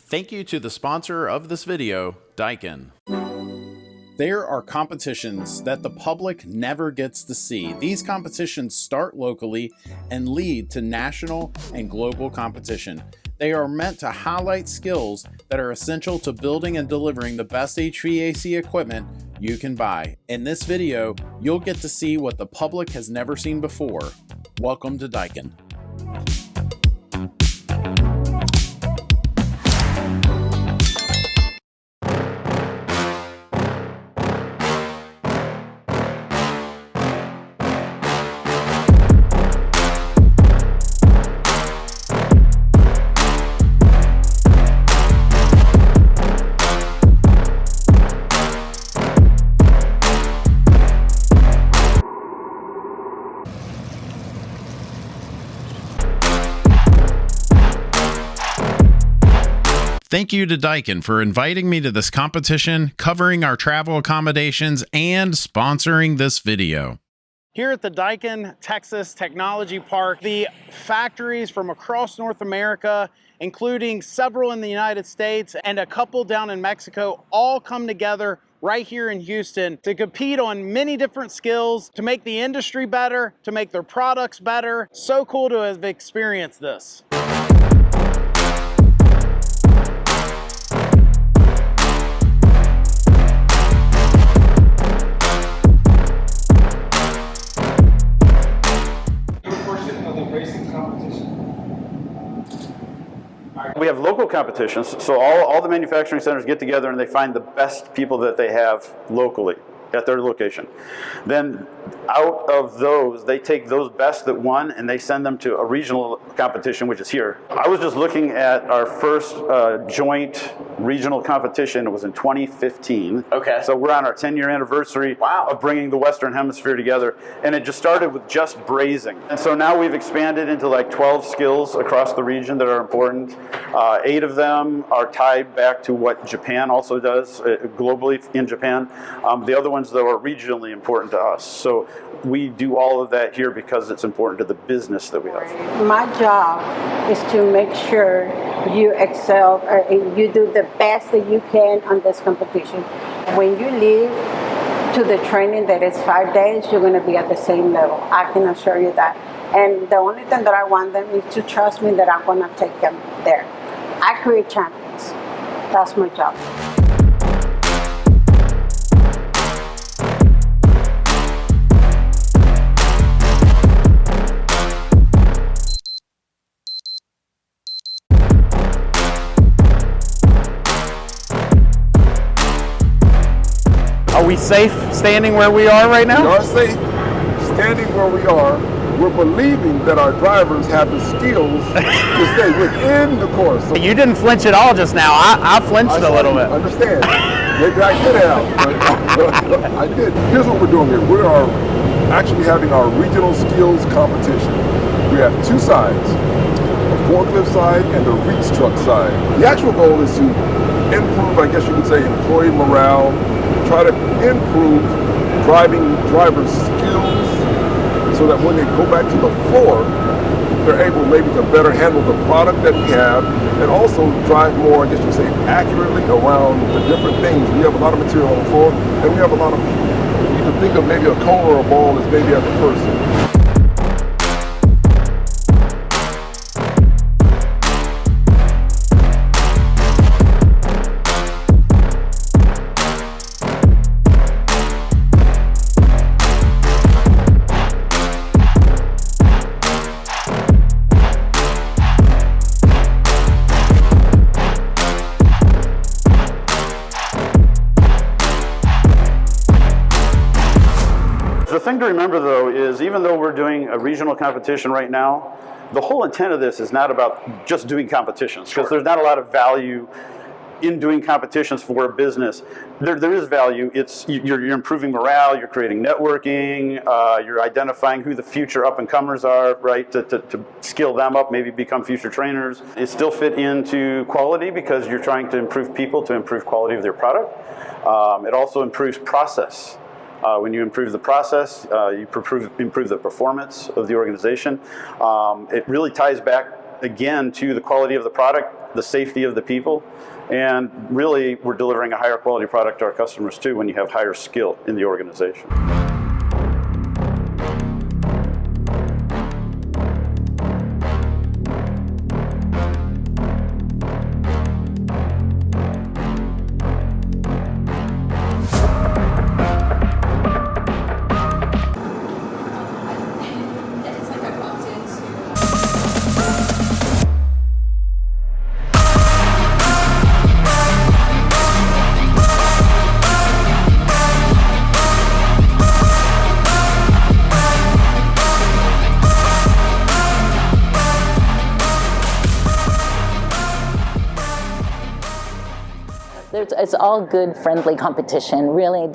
Thank you to the sponsor of this video, Daikin. There are competitions that the public never gets to see. These competitions start locally and lead to national and global competition. They are meant to highlight skills that are essential to building and delivering the best HVAC equipment you can buy. In this video, you'll get to see what the public has never seen before. Welcome to Daikin. Thank you to Daikin for inviting me to this competition, covering our travel accommodations, and sponsoring this video. Here at the Daikin, Texas Technology Park, the factories from across North America, including several in the United States and a couple down in Mexico, all come together right here in Houston to compete on many different skills, to make the industry better, to make their products better. So cool to have experienced this. We have local competitions, so all the manufacturing centers get together and they find the best people that they have locally at their location. Then out of those, they take those best that won and they send them to a regional competition, which is here. I was just looking at our first joint regional competition. It was in 2015. Okay. So we're on our 10-year anniversary of bringing the Western Hemisphere together. And it just started with just brazing. And so now we've expanded into like 12 skills across the region that are important. 8 of them are tied back to what Japan also does globally in Japan. The other ones, though, are regionally important to us. So we do all of that here because it's important to the business that we have. My job is to make sure you excel and you do the best that you can on this competition. When you leave to the training that is 5 days, you're going to be at the same level. I can assure you that. And the only thing that I want them is to trust me that I'm going to take them there. I create champions. That's my job. Are we safe standing where we are right now? We are safe standing where we are. We're believing that our drivers have the skills to stay within the course. So You didn't flinch at all just now. I flinched a little bit. Understand. Maybe I did have. But I did. Here's what we're doing here. We are actually having our regional skills competition. We have 2 sides, the forklift side and the reach truck side. The actual goal is to improve, I guess you could say, employee morale, try to improve drivers' skills so that when they go back to the floor, they're able maybe to better handle the product that we have and also drive more, I guess you could say, accurately around the different things. We have a lot of material on the floor and we have a lot of people. You can think of maybe a cone or a ball as maybe as a person. The thing to remember, though, is even though we're doing a regional competition right now, the whole intent of this is not about just doing competitions, because there's not a lot of value in doing competitions for a business. There is value. You're improving morale, you're creating networking, you're identifying who the future up-and-comers are, right, to skill them up, maybe become future trainers. It still fit into quality because you're trying to improve people to improve quality of their product. It also improves process. When you improve the process, you improve the performance of the organization. It really ties back again, to the quality of the product, the safety of the people, and really we're delivering a higher quality product to our customers too when you have higher skill in the organization. It's all good, friendly competition. Really,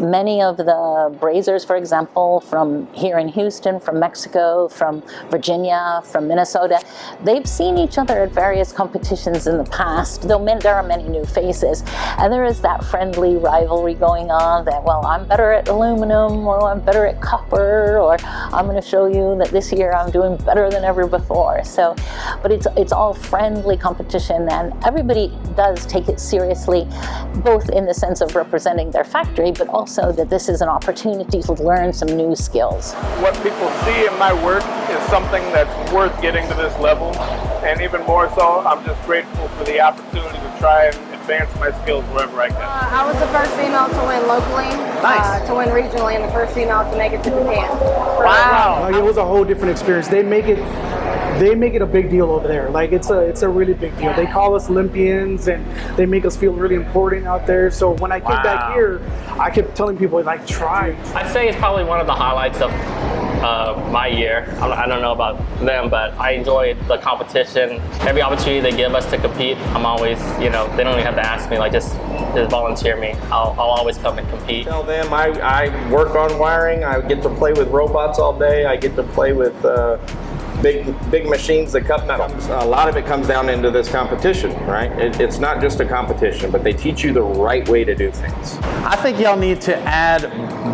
many of the brazers, for example, from here in Houston, from Mexico, from Virginia, from Minnesota, they've seen each other at various competitions in the past, though there are many new faces. And there is that friendly rivalry going on that, well, I'm better at aluminum, or I'm better at copper, or I'm going to show you that this year I'm doing better than ever before. So, but it's all friendly competition, and everybody does take it seriously, both in the sense of representing their factory, but also that this is an opportunity to learn some new skills. What people see in my work is something that's worth getting to this level, and even more so, I'm just grateful for the opportunity to try and advance my skills wherever I can. I was the first female to win locally, to win regionally, and the first female to make it to Japan. Wow! It was a whole different experience. They make it a big deal over there. Like it's a really big deal. They call us Olympians, and they make us feel really important out there. So when I came back here, I kept telling people, like, try. I'd say it's probably one of the highlights of my year. I don't know about them, but I enjoy the competition. Every opportunity they give us to compete, I'm always, they don't even have to ask me, like just volunteer me. I'll always come and compete. Tell them I work on wiring. I get to play with robots all day. I get to play with big machines that cut metal. A lot of it comes down into this competition, right? It's not just a competition, but they teach you the right way to do things. I think y'all need to add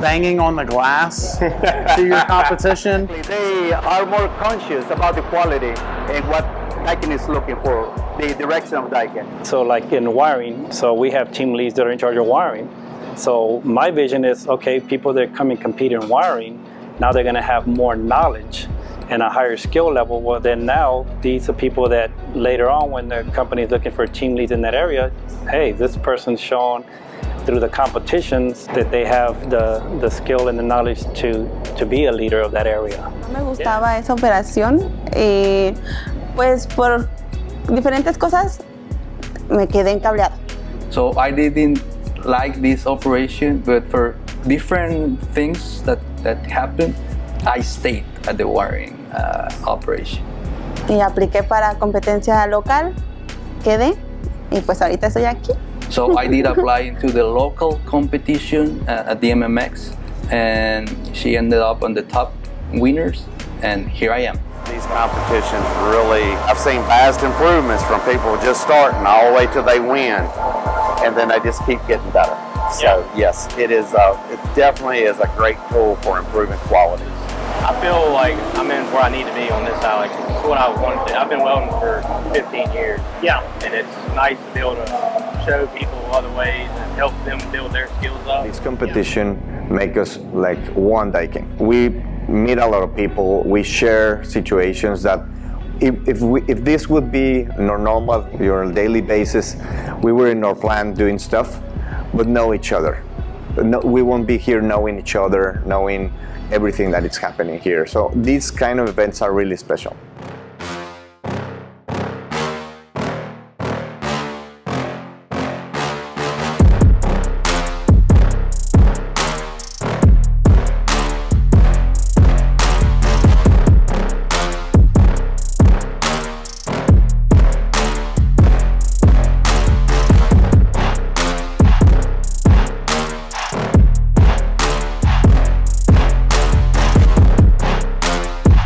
banging on the glass to your competition. They are more conscious about the quality and what Daikin is looking for, the direction of Daikin. So like in wiring, so we have team leads that are in charge of wiring. So my vision is, okay, people that come and compete in wiring, now they're gonna have more knowledge and a higher skill level. Well, then now these are people that later on, when the company is looking for team leads in that area, hey, this person's shown through the competitions that they have the skill and the knowledge to be a leader of that area. Me gustaba esa operación, pues por diferentes cosas me quedé encableado. So I didn't like this operation, but for different things that happened, I stayed at the wiring operation. Y apliqué para competencia local, quedé, y pues ahorita estoy aquí. So I did apply into the local competition at the MMX, and she ended up on the top winners, and here I am. These competitions really, I've seen vast improvements from people just starting all the way till they win, and then they just keep getting better. So yes, it definitely is a great tool for improving quality. I feel like I'm in where I need to be on this side. Like, it's what I wanted to. I've been welding for 15 years. Yeah. And it's nice to be able to show people other ways and help them build their skills up. This competition make us like one Daikin. We meet a lot of people. We share situations that if this would be normal, your daily basis, we were in our plant doing stuff, but know each other. No, we won't be here knowing each other, knowing everything that is happening here. So these kind of events are really special.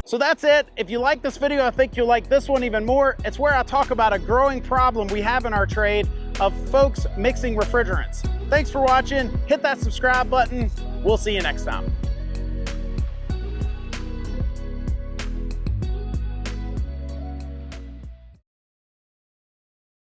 So that's it. If you like this video, I think you'll like this one even more. It's where I talk about a growing problem we have in our trade of folks mixing refrigerants. Thanks for watching. Hit that subscribe button. We'll see you next time.